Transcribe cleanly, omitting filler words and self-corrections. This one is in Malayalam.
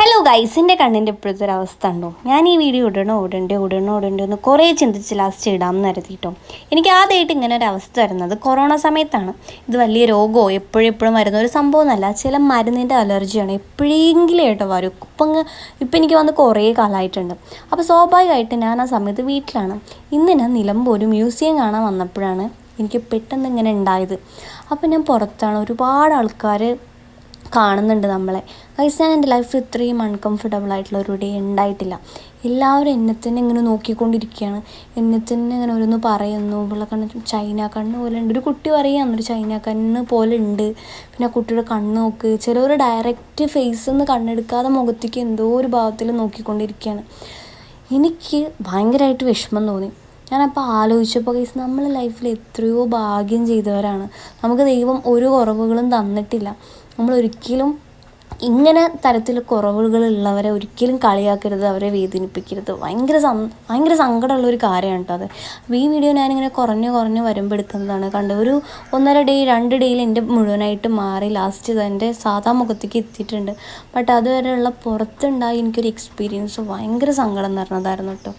ഹലോ ഗൈസ്, എൻ്റെ കണ്ണിൻ്റെ ഇപ്പോഴത്തെ ഒരു അവസ്ഥ ഉണ്ടോ? ഞാൻ ഈ വീഡിയോ ഇടണോ എന്ന് കുറേ ചിന്തിച്ച് ലാസ്റ്റ് ഇടാമെന്ന് കരുതിയിട്ടോ. എനിക്ക് ആദ്യമായിട്ട് ഇങ്ങനെ ഒരു അവസ്ഥ വരുന്നത് കൊറോണ സമയത്താണ്. ഇത് വലിയ രോഗമോ എപ്പോഴും വരുന്ന ഒരു സംഭവമൊന്നുമല്ല. ചില മരുന്നിൻ്റെ അലർജിയാണ്. എപ്പോഴെങ്കിലും ആയിട്ടോ വരും. ഇപ്പം എനിക്ക് വന്ന് കുറേ കാലമായിട്ടുണ്ട്. അപ്പോൾ സ്വാഭാവികമായിട്ട് ഞാൻ ആ സമയത്ത് വീട്ടിലാണ്. ഇന്ന് ഞാൻ നിലമ്പൂർ ഒരു മ്യൂസിയം കാണാൻ വന്നപ്പോഴാണ് എനിക്ക് പെട്ടെന്ന് ഇങ്ങനെ ഉണ്ടായത്. അപ്പോൾ ഞാൻ പുറത്താണ്, ഒരുപാട് ആൾക്കാർ കാണുന്നുണ്ട് നമ്മളെ. ഗൈസ്, ഞാൻ എൻ്റെ ലൈഫിൽ ഇത്രയും അൺകംഫർട്ടബിൾ ആയിട്ടുള്ള ഒരു ഡേ ഉണ്ടായിട്ടില്ല. എല്ലാവരും എന്നെ തന്നെ ഇങ്ങനെ നോക്കിക്കൊണ്ടിരിക്കുകയാണ്. എന്നെ തന്നെ ഇങ്ങനെ ഓരോന്ന് പറയുന്നു. ഇവിടെ കണ്ണ് ചൈന കണ്ണ് പോലെ ഉണ്ട്. ഒരു കുട്ടി പറയുകയാണ് ഒരു ചൈന കണ്ണ് പോലെ ഉണ്ട്. പിന്നെ ആ കുട്ടിയുടെ കണ്ണ് നോക്ക്. ചിലവർ ഡയറക്റ്റ് ഫേസിൽ നിന്ന് കണ്ണെടുക്കാതെ മുഖത്തേക്ക് എന്തോ ഒരു ഭാവത്തിൽ നോക്കിക്കൊണ്ടിരിക്കുകയാണ്. എനിക്ക് ഭയങ്കരമായിട്ട് വിഷമം തോന്നി. ഞാനപ്പോൾ ആലോചിച്ചപ്പോൾ ഗൈസ്, നമ്മളെ ലൈഫിൽ എത്രയോ ഭാഗ്യം ചെയ്തവരാണ്. നമുക്ക് ദൈവം ഒരു കുറവുകളും തന്നിട്ടില്ല. നമ്മളൊരിക്കലും ഇങ്ങനെ തരത്തിൽ കുറവുകളുള്ളവരെ ഒരിക്കലും കളിയാക്കരുത്, അവരെ വേദനിപ്പിക്കരുത്. ഭയങ്കര സങ്കടമുള്ളൊരു കാര്യമാണ് കേട്ടോ അത്. അപ്പോൾ ഈ വീഡിയോ ഞാനിങ്ങനെ കുറഞ്ഞ് വരുമ്പോൾ എടുക്കുന്നതാണ്. ഒരു 1.5 ഡേ 2 ഡേയിൽ എൻ്റെ മുഴുവനായിട്ട് മാറി ലാസ്റ്റ് എൻ്റെ സാധാ മുഖത്തേക്ക് എത്തിയിട്ടുണ്ട്. ബട്ട് അതുവരെയുള്ള പുറത്തുണ്ടായി എനിക്കൊരു എക്സ്പീരിയൻസ് ഭയങ്കര സങ്കടം നിറഞ്ഞതായിരുന്നു കേട്ടോ.